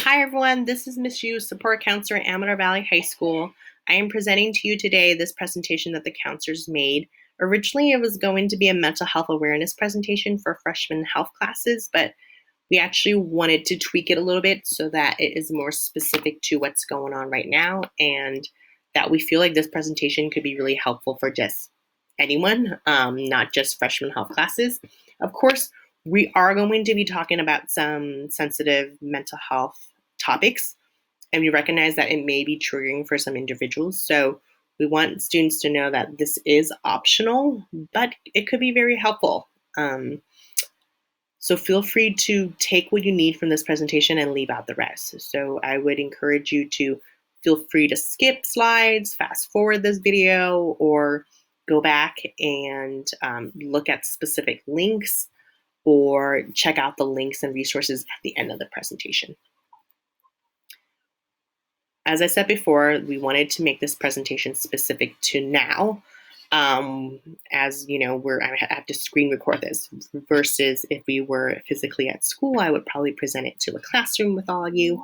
Hi everyone, this is Miss Yu, support counselor at Amador Valley High School. I am presenting to you today this presentation that the counselors made. Originally, it was going to be a mental health awareness presentation for freshman health classes, but we actually wanted to tweak it a little bit so that it is more specific to what's going on right now, and that we feel like this presentation could be really helpful for just anyone, not just freshman health classes. Of course, we are going to be talking about some sensitive mental health topics, and we recognize that it may be triggering for some individuals. So we want students to know that this is optional, but it could be very helpful. So feel free to take what you need from this presentation and leave out the rest. So I would encourage you to feel free to skip slides, fast forward this video, or go back and look at specific links or check out the links and resources at the end of the presentation. As I said before, we wanted to make this presentation specific to now. As you know, I have to screen record this versus if we were physically at school, I would probably present it to a classroom with all of you.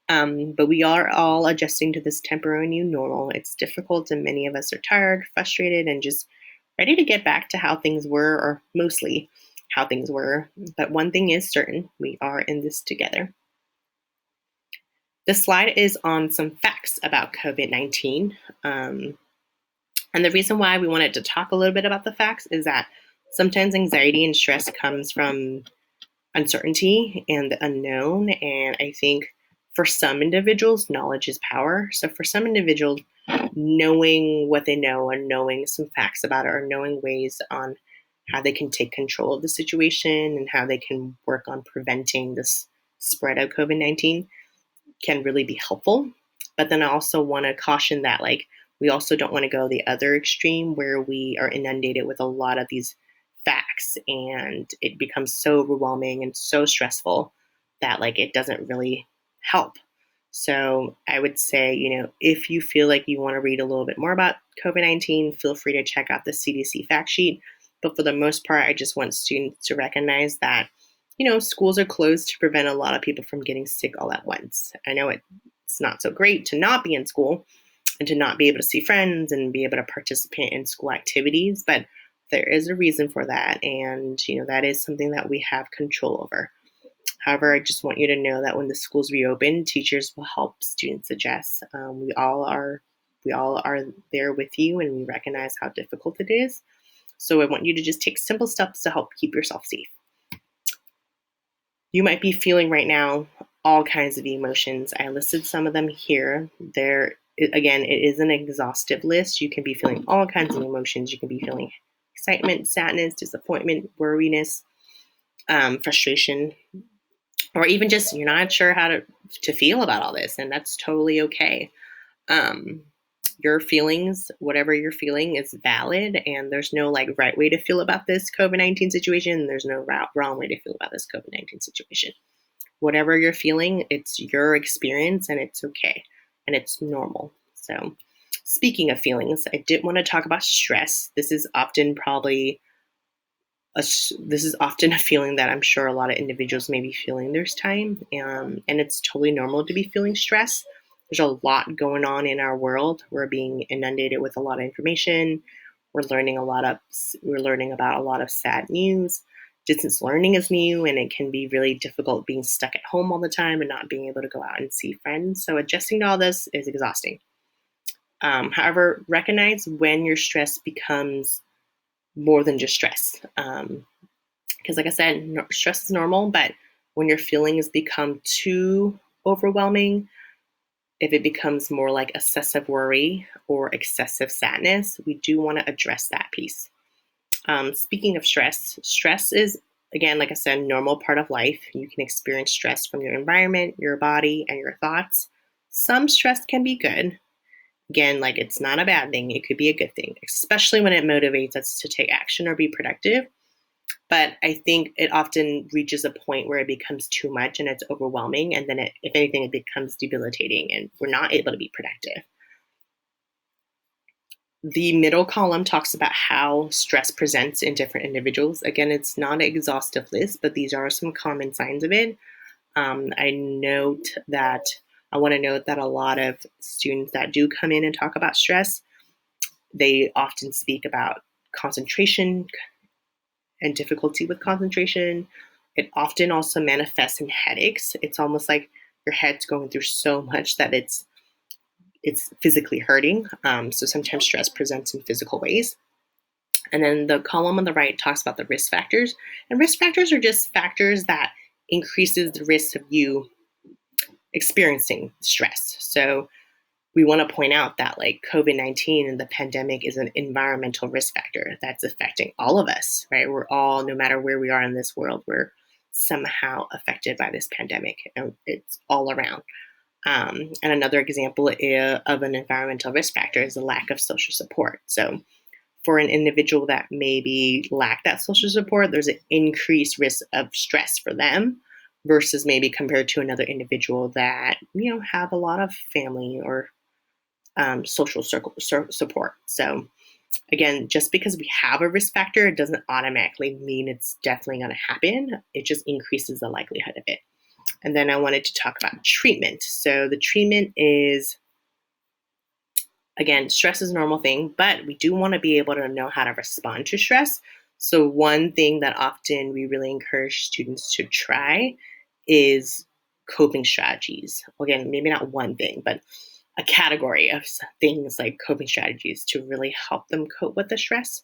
But we are all adjusting to this temporary new normal. It's difficult and many of us are tired, frustrated, and just ready to get back to how things were, or mostly how things were. But one thing is certain, we are in this together. This slide is on some facts about COVID-19. And the reason why we wanted to talk a little bit about the facts is that sometimes anxiety and stress comes from uncertainty and the unknown. And I think for some individuals, knowledge is power. So for some individuals, knowing what they know and knowing some facts about it, or knowing ways on how they can take control of the situation and how they can work on preventing this spread of COVID-19 can really be helpful. But then I also want to caution that, we also don't want to go the other extreme where we are inundated with a lot of these facts and it becomes so overwhelming and so stressful that it doesn't really help. So I would say, if you feel like you want to read a little bit more about COVID-19, feel free to check out the CDC fact sheet. But for the most part, I just want students to recognize that, schools are closed to prevent a lot of people from getting sick all at once. I know it's not so great to not be in school and to not be able to see friends and be able to participate in school activities, but there is a reason for that. And, that is something that we have control over. However, I just want you to know that when the schools reopen, teachers will help students adjust. We all are there with you, and we recognize how difficult it is. So I want you to just take simple steps to help keep yourself safe. You might be feeling right now all kinds of emotions. I listed some of them here. Again, it is an exhaustive list. You can be feeling all kinds of emotions. You can be feeling excitement, sadness, disappointment, worriness, frustration, or even just you're not sure how to feel about all this, and that's totally okay. Your feelings, whatever you're feeling, is valid, and there's no right way to feel about this COVID-19 situation. There's no wrong way to feel about this COVID-19 situation. Whatever you're feeling, it's your experience, and it's okay, and it's normal. So, speaking of feelings, I did want to talk about stress. This is often a feeling that I'm sure a lot of individuals may be feeling this time, and it's totally normal to be feeling stress. There's a lot going on in our world. We're being inundated with a lot of information. We're learning about a lot of sad news. Distance learning is new, and it can be really difficult being stuck at home all the time and not being able to go out and see friends. So adjusting to all this is exhausting. However, recognize when your stress becomes more than just stress. Because like I said, stress is normal, but when your feelings become too overwhelming, if it becomes more like excessive worry or excessive sadness, we do want to address that piece. Speaking of stress is, again, like I said, normal part of life. You can experience stress from your environment, your body, and your thoughts. Some stress can be good. Again, it's not a bad thing. It could be a good thing, especially when it motivates us to take action or be productive. But I think it often reaches a point where it becomes too much and it's overwhelming. And then if anything, it becomes debilitating and we're not able to be productive. The middle column talks about how stress presents in different individuals. Again, it's not an exhaustive list, but these are some common signs of it. I want to note that a lot of students that do come in and talk about stress, they often speak about concentration and difficulty with concentration. It often also manifests in headaches. It's almost like your head's going through so much that it's physically hurting. So sometimes stress presents in physical ways. And then the column on the right talks about the risk factors. And risk factors are just factors that increases the risk of you experiencing stress. So we want to point out that like COVID-19 and the pandemic is an environmental risk factor that's affecting all of us, right? We're all, no matter where we are in this world, we're somehow affected by this pandemic, and it's all around. And another example of an environmental risk factor is the lack of social support. So for an individual that maybe lack that social support, there's an increased risk of stress for them versus maybe compared to another individual that, have a lot of family or social support. So again, just because we have a risk factor, it doesn't automatically mean it's definitely going to happen. It just increases the likelihood of it. And then I wanted to talk about treatment. So the treatment is, again, stress is a normal thing, but we do want to be able to know how to respond to stress. So one thing that often we really encourage students to try is coping strategies. Again, maybe not one thing, but a category of things like coping strategies to really help them cope with the stress.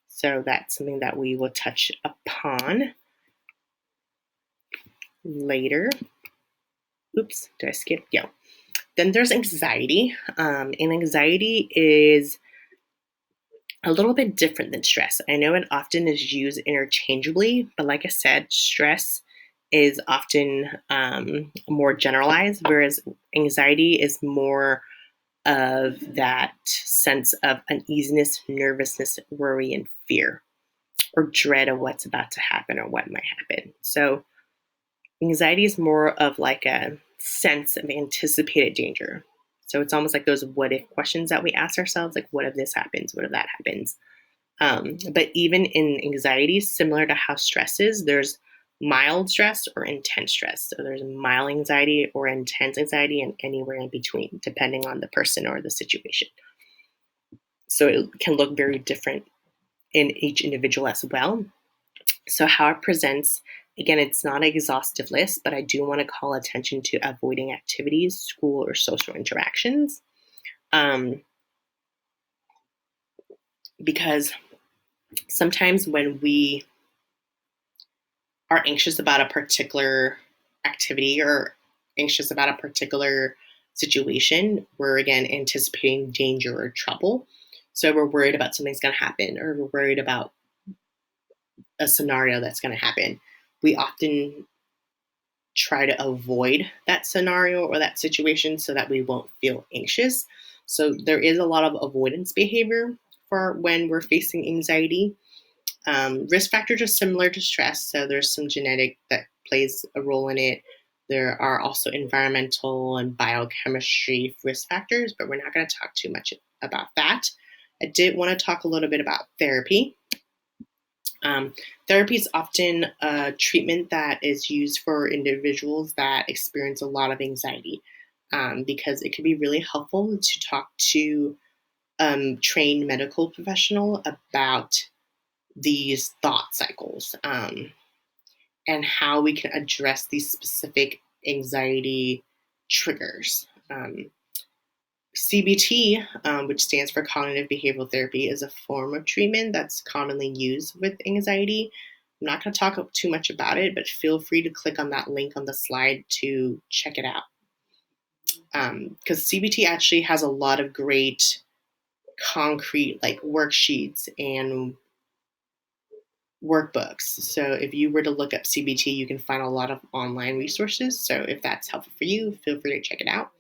So that's something that we will touch upon later. Oops, did I skip? Yeah. Then there's anxiety. And anxiety is a little bit different than stress. I know it often is used interchangeably, but like I said, stress is often more generalized, whereas anxiety is more of that sense of uneasiness, nervousness, worry, and fear, or dread of what's about to happen or what might happen. So anxiety is more of like a sense of anticipated danger. So it's almost like those what if questions that we ask ourselves, like what if this happens? What if that happens? But even in anxiety, similar to how stress is, there's mild stress or intense stress. So there's mild anxiety or intense anxiety and anywhere in between, depending on the person or the situation. So it can look very different in each individual as well. So how it presents, again, it's not an exhaustive list, but I do want to call attention to avoiding activities, school, or social interactions. Because sometimes when we are anxious about a particular activity or anxious about a particular situation, we're again anticipating danger or trouble. So we're worried about something's going to happen, or we're worried about a scenario that's going to happen. We often try to avoid that scenario or that situation so that we won't feel anxious. So there is a lot of avoidance behavior for when we're facing anxiety. Risk factors are similar to stress, so there's some genetic that plays a role in it. There are also environmental and biochemistry risk factors, but we're not going to talk too much about that. I did want to talk a little bit about therapy. Therapy is often a treatment that is used for individuals that experience a lot of anxiety, because it can be really helpful to talk to trained medical professional about these thought cycles, and how we can address these specific anxiety triggers. CBT, which stands for cognitive behavioral therapy, is a form of treatment that's commonly used with anxiety. I'm not going to talk too much about it, but feel free to click on that link on the slide to check it out. Because CBT actually has a lot of great concrete like worksheets and workbooks. So if you were to look up CBT, you can find a lot of online resources. So if that's helpful for you, feel free to check it out.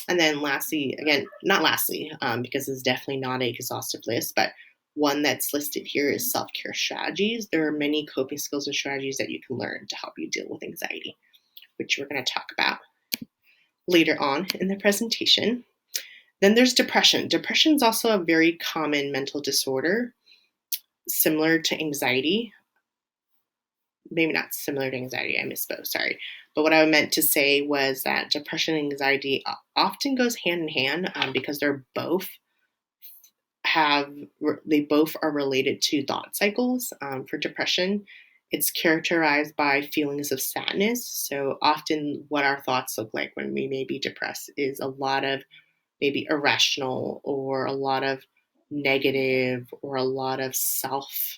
And then lastly, again, not lastly, because it's definitely not an exhaustive list, but one that's listed here is self-care strategies. There are many coping skills and strategies that you can learn to help you deal with anxiety, which we're going to talk about later on in the presentation. Then there's depression. Depression is also a very common mental disorder, similar to anxiety. Maybe not similar to anxiety, I misspoke, sorry. But what I meant to say was that depression and anxiety often goes hand in hand because they both are related to thought cycles. For depression, it's characterized by feelings of sadness. So often, what our thoughts look like when we may be depressed is a lot of maybe irrational or a lot of negative or a lot of self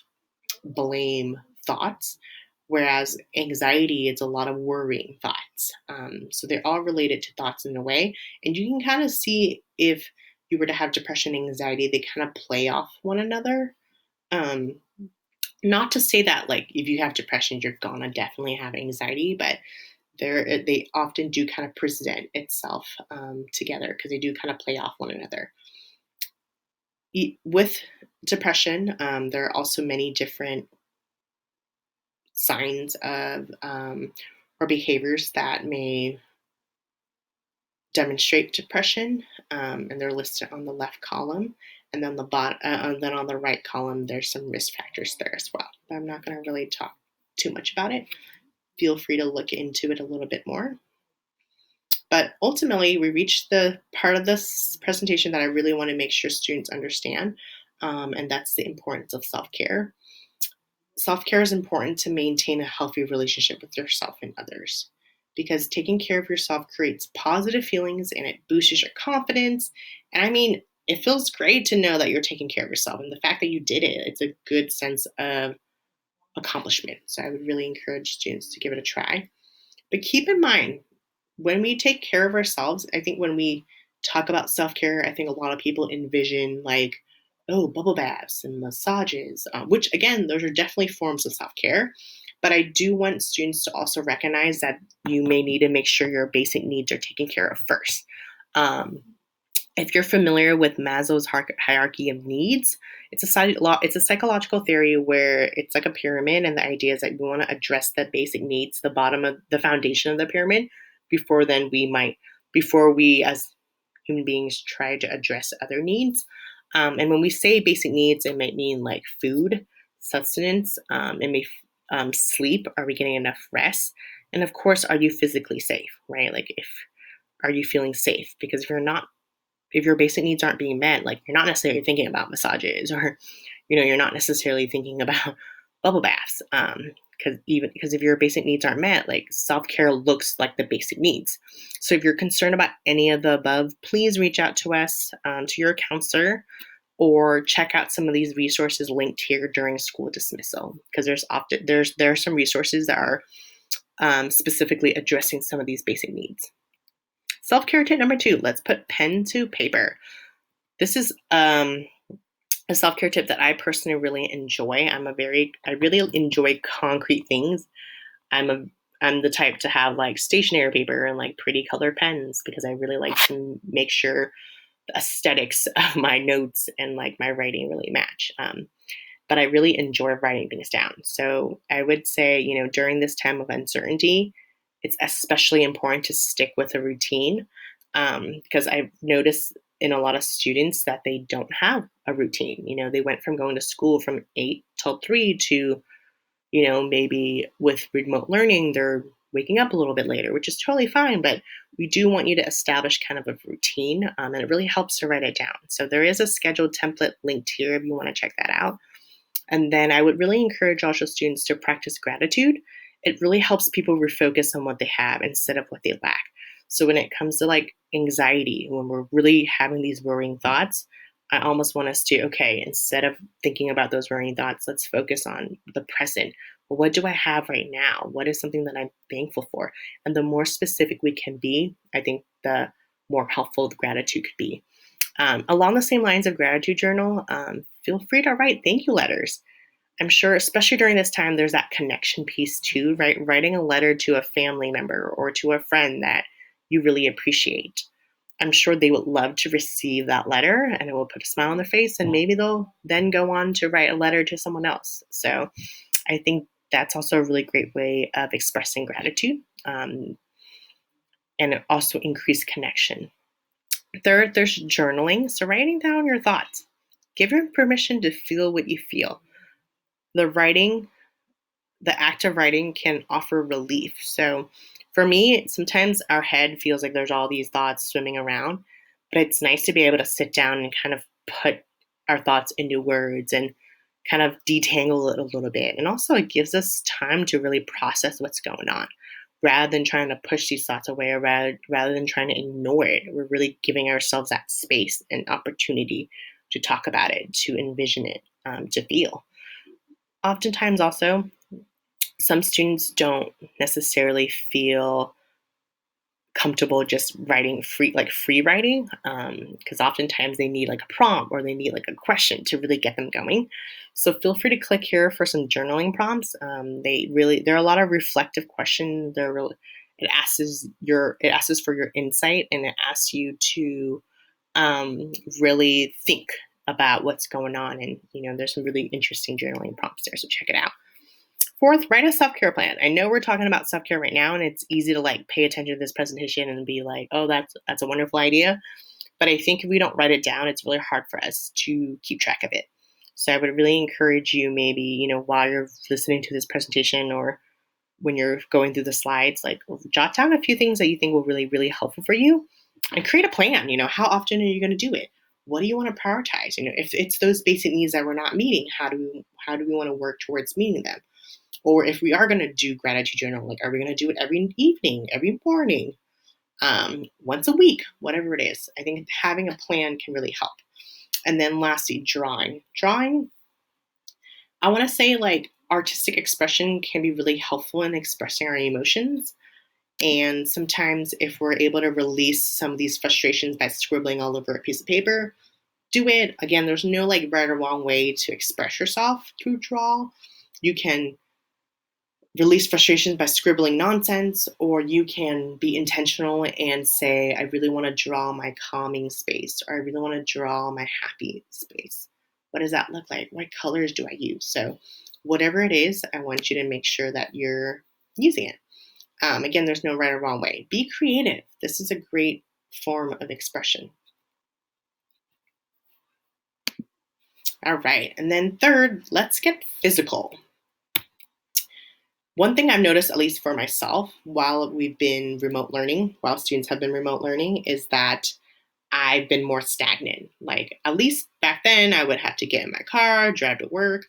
blame thoughts. Whereas anxiety, it's a lot of worrying thoughts. So they're all related to thoughts in a way. And you can kind of see if you were to have depression and anxiety, they kind of play off one another. Um, Not to say that like if you have depression, you're gonna definitely have anxiety, but they often do kind of present itself together because they do kind of play off one another. With depression, there are also many different signs of or behaviors that may demonstrate depression, and they're listed on the left column. And then then on the right column, there's some risk factors there as well. But I'm not going to really talk too much about it. Feel free to look into it a little bit more. But ultimately, we reached the part of this presentation that I really want to make sure students understand, and that's the importance of self-care. Self-care is important to maintain a healthy relationship with yourself and others because taking care of yourself creates positive feelings and it boosts your confidence. And I mean, it feels great to know that you're taking care of yourself. And the fact that you did it, it's a good sense of accomplishment. So I would really encourage students to give it a try. But keep in mind, when we take care of ourselves, I think when we talk about self care, I think a lot of people envision like, oh, bubble baths and massages, which again, those are definitely forms of self care. But I do want students to also recognize that you may need to make sure your basic needs are taken care of first. Um, if you're familiar with Maslow's hierarchy of needs, it's a psychological theory where it's like a pyramid, and the idea is that we want to address the basic needs, the bottom of the foundation of the pyramid, before we as human beings try to address other needs. And when we say basic needs, it might mean like food, sustenance, it may sleep. Are we getting enough rest? And of course, are you physically safe, right? Like if are you feeling safe? Because if your basic needs aren't being met, like you're not necessarily thinking about massages or, you're not necessarily thinking about bubble baths. Because if your basic needs aren't met, like self-care looks like the basic needs. So if you're concerned about any of the above, please reach out to us, to your counselor, or check out some of these resources linked here during school dismissal. Because there are some resources that are specifically addressing some of these basic needs. Self-care tip number 2, let's put pen to paper. This is a self-care tip that I personally really enjoy. I really enjoy concrete things. I'm the type to have like stationery paper and like pretty colored pens because I really like to make sure the aesthetics of my notes and like my writing really match. But I really enjoy writing things down. So I would say, during this time of uncertainty, it's especially important to stick with a routine because I've noticed in a lot of students that they don't have a routine. They went from going to school from 8 till 3 to, maybe with remote learning, they're waking up a little bit later, which is totally fine. But we do want you to establish kind of a routine, and it really helps to write it down. So there is a scheduled template linked here if you want to check that out. And then I would really encourage also students to practice gratitude. It really helps people refocus on what they have instead of what they lack. So when it comes to like anxiety, when we're really having these worrying thoughts, I almost want us to, okay, instead of thinking about those worrying thoughts, let's focus on the present. Well, what do I have right now? What is something that I'm thankful for? And the more specific we can be, I think the more helpful the gratitude could be. Along the same lines of gratitude journal, feel free to write thank you letters. I'm sure, especially during this time, there's that connection piece too, right? Writing a letter to a family member or to a friend that you really appreciate. I'm sure they would love to receive that letter and it will put a smile on their face, and maybe they'll then go on to write a letter to someone else. So I think that's also a really great way of expressing gratitude, and also increase connection. Third, there's journaling. So writing down your thoughts. Give your permission to feel what you feel. The act of writing can offer relief. So For me, sometimes our head feels like there's all these thoughts swimming around, but it's nice to be able to sit down and kind of put our thoughts into words and kind of detangle it a little bit. And also, it gives us time to really process what's going on rather than trying to push these thoughts away or rather than trying to ignore it. We're really giving ourselves that space and opportunity to talk about it, to envision it, to feel. Oftentimes, also, some students don't necessarily feel comfortable just writing free writing, because oftentimes they need like a prompt or they need like a question to really get them going. So feel free to click here for some journaling prompts. There are a lot of reflective questions. It asks for your insight, and it asks you to really think about what's going on. And there's some really interesting journaling prompts there, so check it out. Fourth, write a self-care plan. I know we're talking about self-care right now, and it's easy to like pay attention to this presentation and be like, oh, that's a wonderful idea. But I think if we don't write it down, it's really hard for us to keep track of it. So I would really encourage you, maybe, while you're listening to this presentation or when you're going through the slides, like jot down a few things that you think will really, really helpful for you and create a plan. How often are you going to do it? What do you want to prioritize? If it's those basic needs that we're not meeting, how do we want to work towards meeting them? Or if we are going to do gratitude journal, like, are we going to do it every evening, every morning, once a week, whatever it is? I think having a plan can really help. And then lastly, drawing. I want to say like artistic expression can be really helpful in expressing our emotions. And sometimes if we're able to release some of these frustrations by scribbling all over a piece of paper, do it. Again, there's no like right or wrong way to express yourself through draw. You can release frustrations by scribbling nonsense, or you can be intentional and say, I really want to draw my calming space, or I really want to draw my happy space. What does that look like? What colors do I use? So whatever it is, I want you to make sure that you're using it. Again, there's no right or wrong way. Be creative. This is a great form of expression. All right. And then third, let's get physical. One thing I've noticed, at least for myself, while students have been remote learning, is that I've been more stagnant. Like, at least back then, I would have to get in my car, drive to work,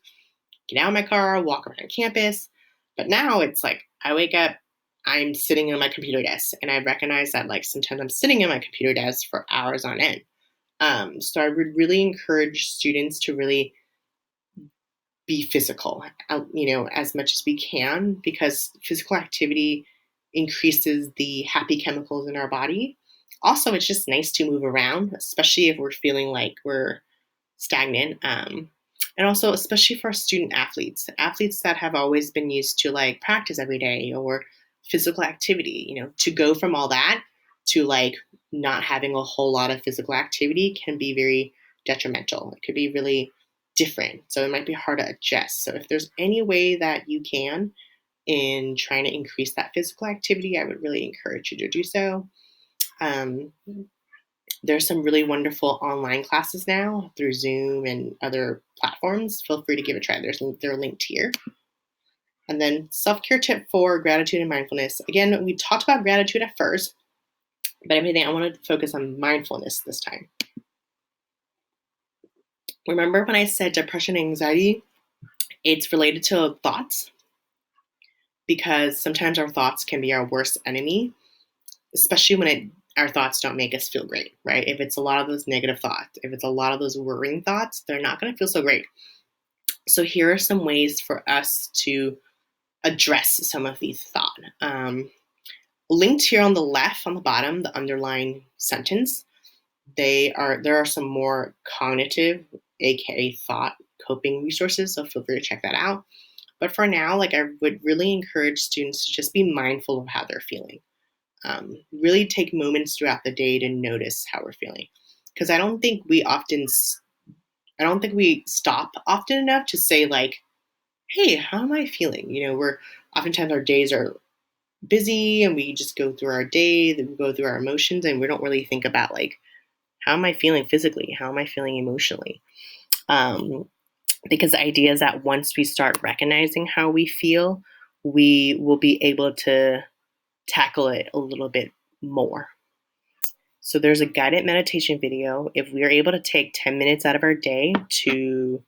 get out of my car, walk around campus. But now it's like, I wake up, I'm sitting on my computer desk, and I recognize that like sometimes I'm sitting in my computer desk for hours on end. So I would really encourage students to really be physical, as much as we can, because physical activity increases the happy chemicals in our body. Also, it's just nice to move around, especially if we're feeling like we're stagnant. And also, especially for student athletes that have always been used to like practice every day or physical activity, to go from all that to like not having a whole lot of physical activity can be very detrimental. It could be really different. So it might be hard to adjust. So if there's any way that you can in trying to increase that physical activity, I would really encourage you to do so. There's some really wonderful online classes now through Zoom and other platforms. Feel free to give it a try. They're linked here. And then self-care tip 4, gratitude and mindfulness. Again, we talked about gratitude at first, but I wanted to focus on mindfulness this time. Remember when I said depression and anxiety? It's related to thoughts, because sometimes our thoughts can be our worst enemy, especially when our thoughts don't make us feel great, right? If it's a lot of those negative thoughts, if it's a lot of those worrying thoughts, they're not going to feel so great. So here are some ways for us to address some of these thoughts. Linked here on the left, on the bottom, the underlined sentence, there are some more cognitive, aka thought coping resources, so feel free to check that out. But for now, like, I would really encourage students to just be mindful of how they're feeling. Really take moments throughout the day to notice how we're feeling, because I don't think we stop often enough to say like, hey, how am I feeling? We're oftentimes, our days are busy and we just go through our day, then we go through our emotions, and we don't really think about like, how am I feeling physically? How am I feeling emotionally? Because the idea is that once we start recognizing how we feel, we will be able to tackle it a little bit more. So there's a guided meditation video. If we are able to take 10 minutes out of our day to,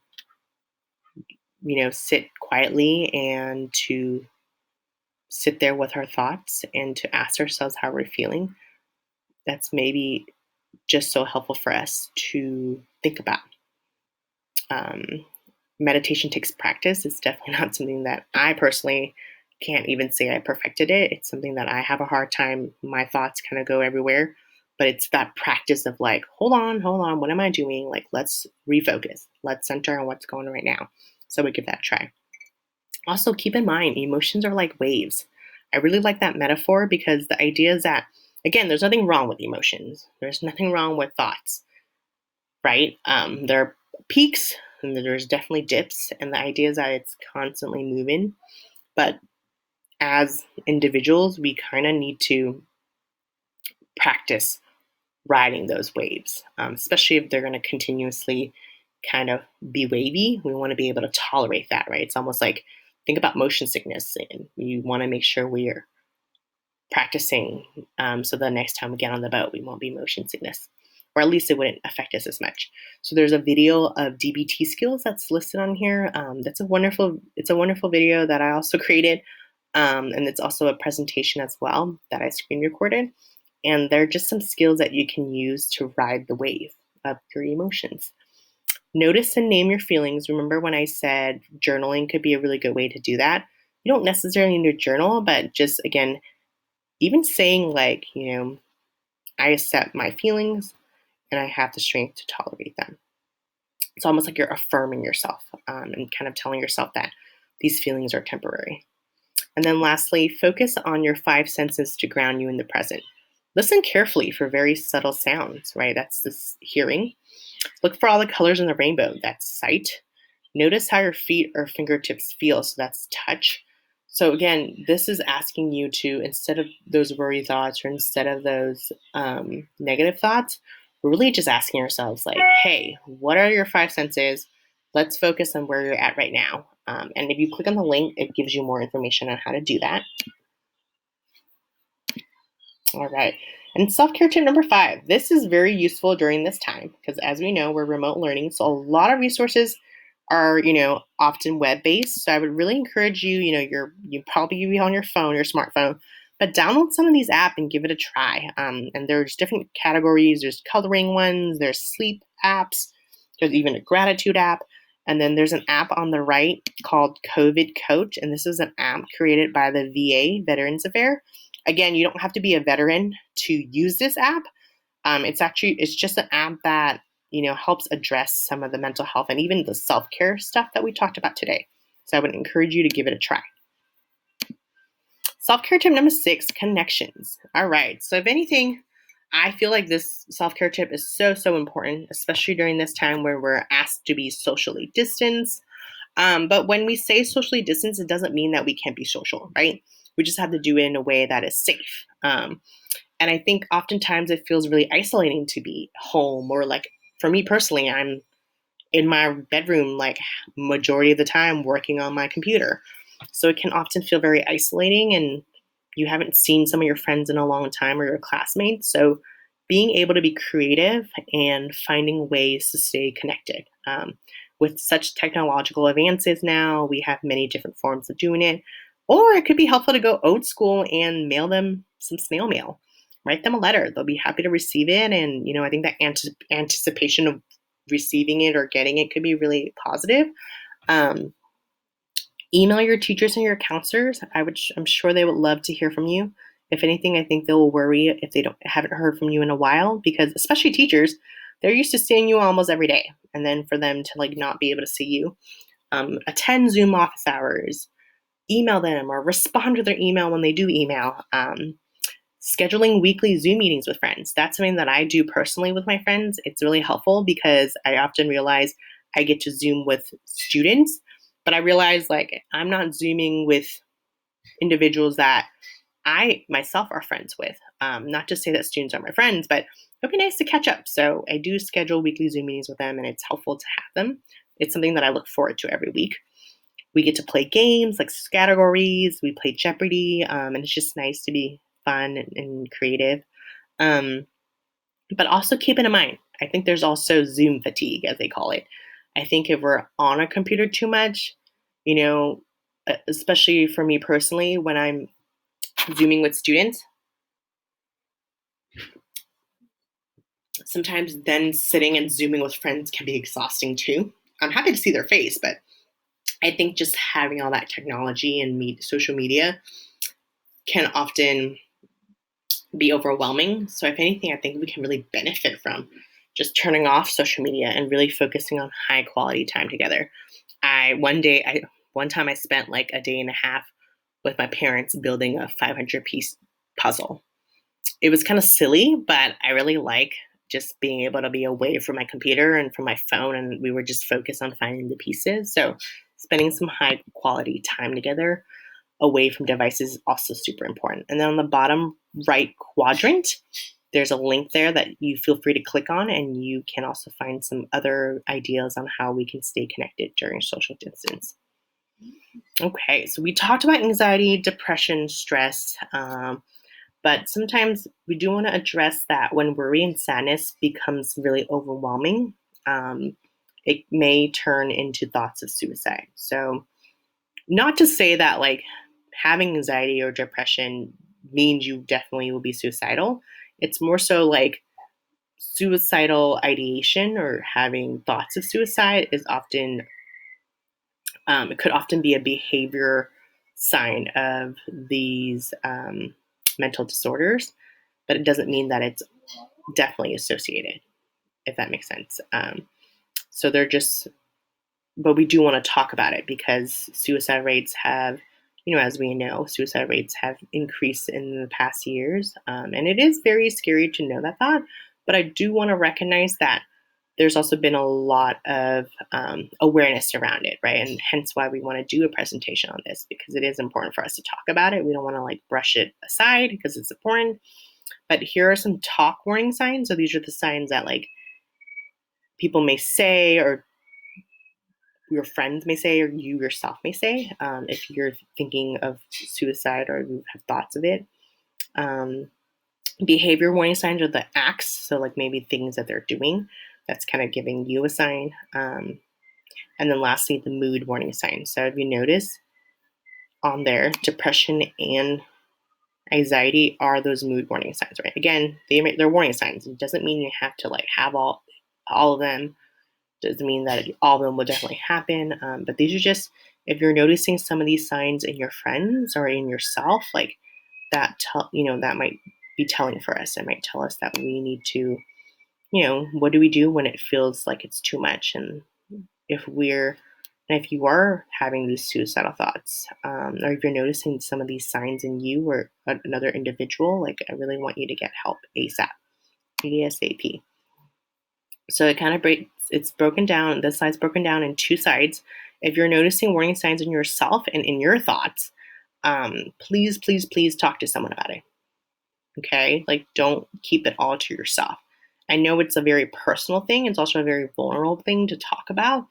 sit quietly and to sit there with our thoughts and to ask ourselves how we're feeling, that's maybe just so helpful for us to think about. Meditation takes practice. It's definitely not something that I personally can't even say I perfected it. It's something that I have a hard time. My thoughts kind of go everywhere, but it's that practice of like, hold on, what am I doing? Like, let's refocus. Let's center on what's going on right now. So we give that a try. Also, keep in mind, emotions are like waves. I really like that metaphor because the idea is that, again, there's nothing wrong with emotions. There's nothing wrong with thoughts, right? There are peaks and there's definitely dips, and the idea is that it's constantly moving. But as individuals, we kind of need to practice riding those waves, especially if they're going to continuously kind of be wavy. We want to be able to tolerate that, right? It's almost like, think about motion sickness, and you want to make sure we're practicing so the next time we get on the boat, we won't be motion sickness, or at least it wouldn't affect us as much. So there's a video of DBT skills that's listed on here. It's a wonderful video that I also created, and it's also a presentation as well that I screen recorded. And they're just some skills that you can use to ride the wave of your emotions. Notice and name your feelings. Remember when I said journaling could be a really good way to do that? You don't necessarily need to journal, but just, again, even saying like, I accept my feelings and I have the strength to tolerate them. It's almost like you're affirming yourself and kind of telling yourself that these feelings are temporary. And then lastly, focus on your 5 senses to ground you in the present. Listen carefully for very subtle sounds, right? That's this hearing. Look for all the colors in the rainbow. That's sight. Notice how your feet or fingertips feel. So that's touch. So again, this is asking you to, instead of those worry thoughts or instead of those negative thoughts, we're really just asking ourselves like, hey, what are your 5 senses? Let's focus on where you're at right now. And if you click on the link, it gives you more information on how to do that. All right. And self-care tip number 5. This is very useful during this time because, as we know, we're remote learning. So a lot of resources are, often web-based. So I would really encourage you, you probably be on your phone, your smartphone, but download some of these apps and give it a try. And there's different categories. There's coloring ones, there's sleep apps, there's even a gratitude app. And then there's an app on the right called COVID Coach. And this is an app created by the VA, Veterans Affairs. Again, you don't have to be a veteran to use this app. It's just an app that, helps address some of the mental health and even the self-care stuff that we talked about today. So I would encourage you to give it a try. Self-care tip number 6, connections. All right. So if anything, I feel like this self-care tip is so, so important, especially during this time where we're asked to be socially distanced. But when we say socially distanced, it doesn't mean that we can't be social, right? We just have to do it in a way that is safe. And I think oftentimes it feels really isolating to be home, or like for me personally, I'm in my bedroom like majority of the time working on my computer. So it can often feel very isolating and you haven't seen some of your friends in a long time or your classmates. So being able to be creative and finding ways to stay connected. With such technological advances now, we have many different forms of doing it. Or it could be helpful to go old school and mail them some snail mail. Write them a letter. They'll be happy to receive it. And, I think that anticipation of receiving it or getting it could be really positive. Email your teachers and your counselors. I'm sure they would love to hear from you. If anything, I think they'll worry if they haven't heard from you in a while, because especially teachers, they're used to seeing you almost every day. And then for them to not be able to see you, attend Zoom office hours, email them or respond to their email when they do email. Scheduling weekly Zoom meetings with friends. That's something that I do personally with my friends. It's really helpful because I often realize I get to Zoom with students, but I realize I'm not Zooming with individuals that I myself are friends with. Not to say that students are my friends, but it'd be nice to catch up. So I do schedule weekly Zoom meetings with them, and it's helpful to have them. It's something that I look forward to every week. We get to play games like categories. We play Jeopardy, and it's just nice to be fun and creative. But also keep in mind, I think there's also Zoom fatigue, as they call it. I think if we're on a computer too much, you know, especially for me personally, when I'm Zooming with students, sometimes then sitting and Zooming with friends can be exhausting too. I'm happy to see their face, but I think just having all that technology and social media can often be overwhelming. So, if anything, I think we can really benefit from just turning off social media and really focusing on high quality time together. One time I spent like a day and a half with my parents building a 500-piece puzzle. It was kind of silly, but I really like just being able to be away from my computer and from my phone, and we were just focused on finding the pieces. So, spending some high quality time together away from devices is also super important. And then on the bottom right quadrant, there's a link there that you feel free to click on, and you can also find some other ideas on how we can stay connected during social distance. Okay, so we talked about anxiety, depression, stress, but sometimes we do want to address that when worry and sadness becomes really overwhelming, it may turn into thoughts of suicide. So, not to say that like having anxiety or depression means you definitely will be suicidal. It's more so like suicidal ideation or having thoughts of suicide is often, it could often be a behavior sign of these mental disorders, but it doesn't mean that it's definitely associated, if that makes sense. So they're just, but we do want to talk about it because suicide rates have, as we know, suicide rates have increased in the past years. And it is very scary to know that thought. But I do want to recognize that there's also been a lot of awareness around it, right? And hence why we want to do a presentation on this, because it is important for us to talk about it. We don't want to like brush it aside because it's important. But here are some talk warning signs. So these are the signs that like people may say, or your friends may say, or you yourself may say, if you're thinking of suicide or you have thoughts of it. Behavior warning signs are the acts, so like maybe things that they're doing that's kind of giving you a sign. And then lastly, the mood warning signs. So if you notice on there, depression and anxiety are those mood warning signs, right? Again, they're warning signs. It doesn't mean you have to like have all of them. Doesn't mean that all of them will definitely happen. But these are just, if you're noticing some of these signs in your friends or in yourself, like that, that might be telling for us. It might tell us that we need to, what do we do when it feels like it's too much? And if you are having these suicidal thoughts, or if you're noticing some of these signs in you or another individual, like I really want you to get help ASAP. So it kind of it's broken down, this side's broken down in two sides. If you're noticing warning signs in yourself and in your thoughts, please, please, please talk to someone about it. Okay? Like don't keep it all to yourself. I know it's a very personal thing. It's also a very vulnerable thing to talk about.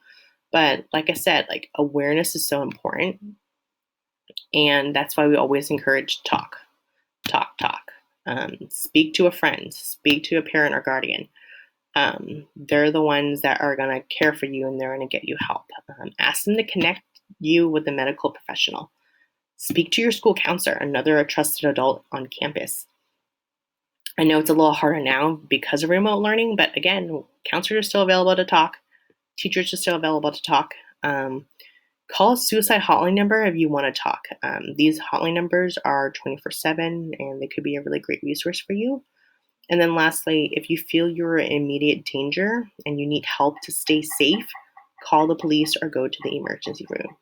But like I said, like awareness is so important. And that's why we always encourage talk. Speak to a friend, speak to a parent or guardian. They're the ones that are going to care for you and they're going to get you help. Ask them to connect you with a medical professional. Speak to your school counselor, another trusted adult on campus. I know it's a little harder now because of remote learning, but again, counselors are still available to talk. Teachers are still available to talk. Call a suicide hotline number if you want to talk. These hotline numbers are 24/7 and they could be a really great resource for you. And then lastly, if you feel you're in immediate danger and you need help to stay safe, call the police or go to the emergency room.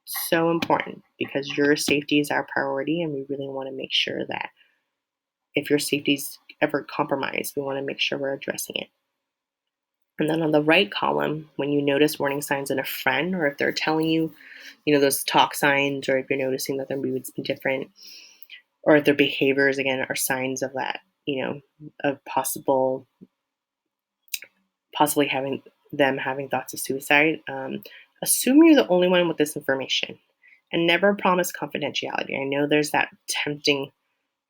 So important because your safety is our priority and we really want to make sure that if your safety is ever compromised, we want to make sure we're addressing it. And then on the right column, when you notice warning signs in a friend or if they're telling you, those talk signs, or if you're noticing that their moods be different, or if their behaviors, again, are signs of that, of possibly having thoughts of suicide, assume you're the only one with this information and never promise confidentiality. I know there's that tempting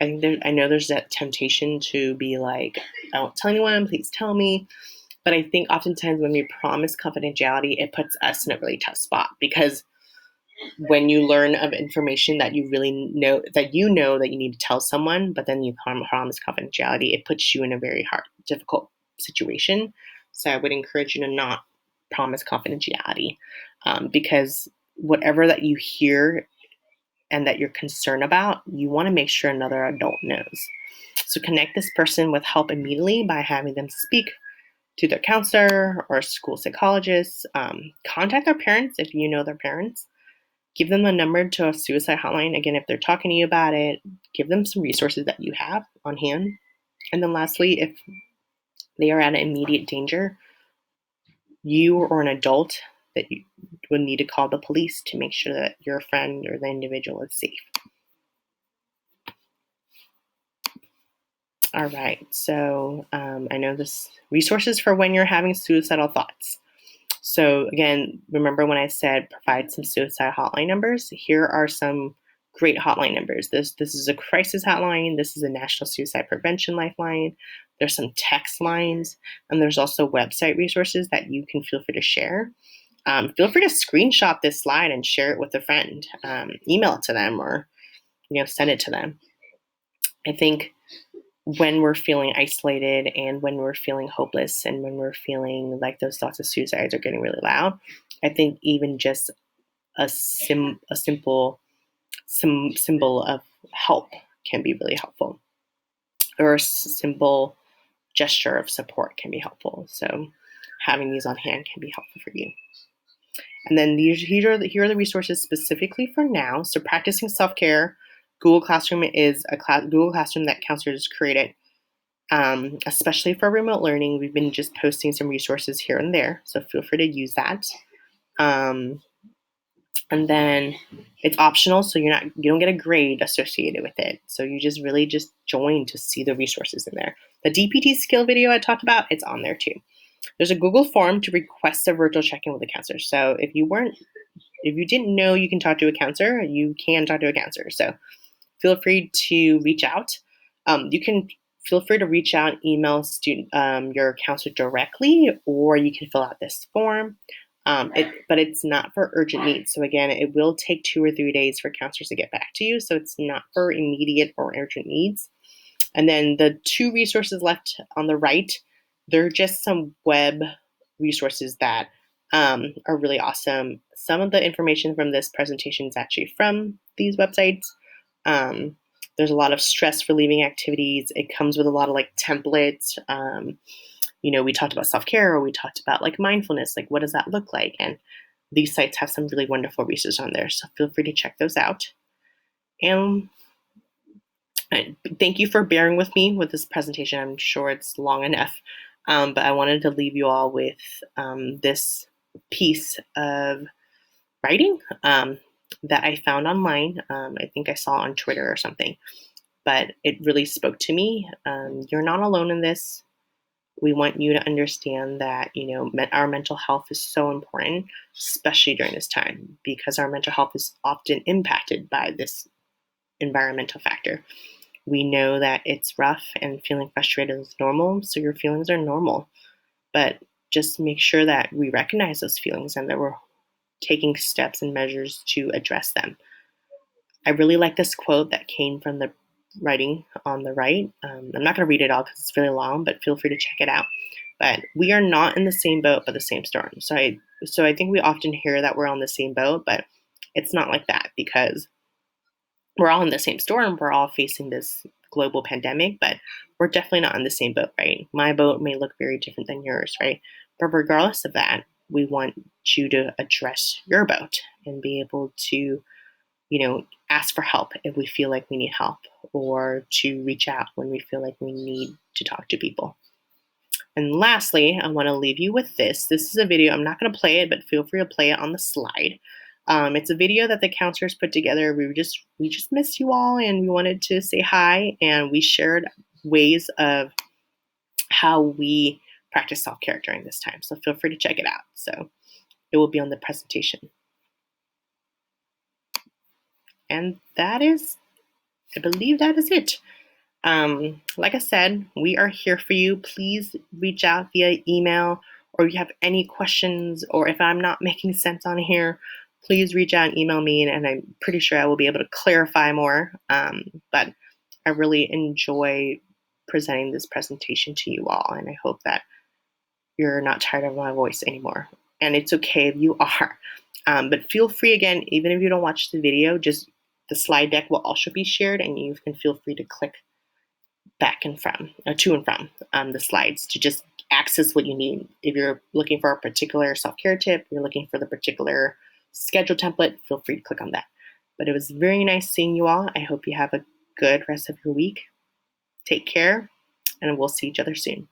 I know there's that temptation to be like, I won't tell anyone, please tell me. But I think oftentimes when we promise confidentiality, it puts us in a really tough spot, because when you learn of information that you really know that you need to tell someone, but then you promise confidentiality, it puts you in a very difficult situation. So I would encourage you to not promise confidentiality, because whatever that you hear and that you're concerned about, you want to make sure another adult knows. So connect this person with help immediately by having them speak to their counselor or school psychologist. Contact their parents if you know their parents. Give them a number to a suicide hotline. Again, if they're talking to you about it, give them some resources that you have on hand. And then lastly, if they are at immediate danger, you or an adult that you would need to call the police to make sure that your friend or the individual is safe. All right, so I know this resources for when you're having suicidal thoughts. So again, remember when I said provide some suicide hotline numbers? Here are some great hotline numbers. This is a crisis hotline. This is a National Suicide Prevention Lifeline. There's some text lines, and there's also website resources that you can feel free to share. Feel free to screenshot this slide and share it with a friend. Email it to them, or send it to them. I think when we're feeling isolated and when we're feeling hopeless and when we're feeling like those thoughts of suicides are getting really loud, I think even just a simple symbol of help can be really helpful, or a simple gesture of support can be helpful. So having these on hand can be helpful for you. And then here are the resources specifically for now. So practicing self-care. Google Classroom is a Google Classroom that counselors created, especially for remote learning. We've been just posting some resources here and there, so feel free to use that. And then it's optional, so you don't get a grade associated with it. So you just really join to see the resources in there. The DPT skill video I talked about, it's on there too. There's a Google form to request a virtual check-in with a counselor. So if you didn't know you can talk to a counselor, you can talk to a counselor. So feel free to reach out. You can feel free to reach out, email your counselor directly, or you can fill out this form. But it's not for urgent needs. So again, it will take 2 or 3 days for counselors to get back to you. So it's not for immediate or urgent needs. And then the 2 resources left on the right, they're just some web resources that are really awesome. Some of the information from this presentation is actually from these websites. There's a lot of stress relieving activities. It comes with a lot of templates. We talked about self-care, or we talked about mindfulness, what does that look like? And these sites have some really wonderful resources on there. So feel free to check those out. And thank you for bearing with me with this presentation. I'm sure it's long enough, but I wanted to leave you all with this piece of writing that I found online. I think I saw on Twitter or something, but it really spoke to me. You're not alone in this. We want you to understand that, our mental health is so important, especially during this time, because our mental health is often impacted by this environmental factor. We know that it's rough and feeling frustrated is normal, so your feelings are normal. But just make sure that we recognize those feelings and that we're taking steps and measures to address them. I really like this quote that came from the writing on the right. I'm not going to read it all because it's really long, but feel free to check it out. But we are not in the same boat, but the same storm. So I think we often hear that we're on the same boat, but it's not like that, because we're all in the same storm. We're all facing this global pandemic, but we're definitely not in the same boat, right? My boat may look very different than yours, right? But regardless of that, we want you to address your boat and be able to, ask for help if we feel like we need help, or to reach out when we feel like we need to talk to people. And lastly, I want to leave you with this. This is a video. I'm not going to play it, but feel free to play it on the slide. It's a video that the counselors put together. We just missed you all, and we wanted to say hi, and we shared ways of how we practice self-care during this time. So feel free to check it out. So it will be on the presentation. And that is I believe that is it. Like I said, we are here for you. Please reach out via email, or if you have any questions, or if I'm not making sense on here, please reach out and email me, and I'm pretty sure I will be able to clarify more. But I really enjoy presenting this presentation to you all, and I hope that you're not tired of my voice anymore. And it's okay if you are. But feel free, again, even if you don't watch the video, just the slide deck will also be shared, and you can feel free to click back and from, to and from the slides to just access what you need. If you're looking for a particular self-care tip, you're looking for the particular schedule template, feel free to click on that. But it was very nice seeing you all. I hope you have a good rest of your week. Take care, and we'll see each other soon.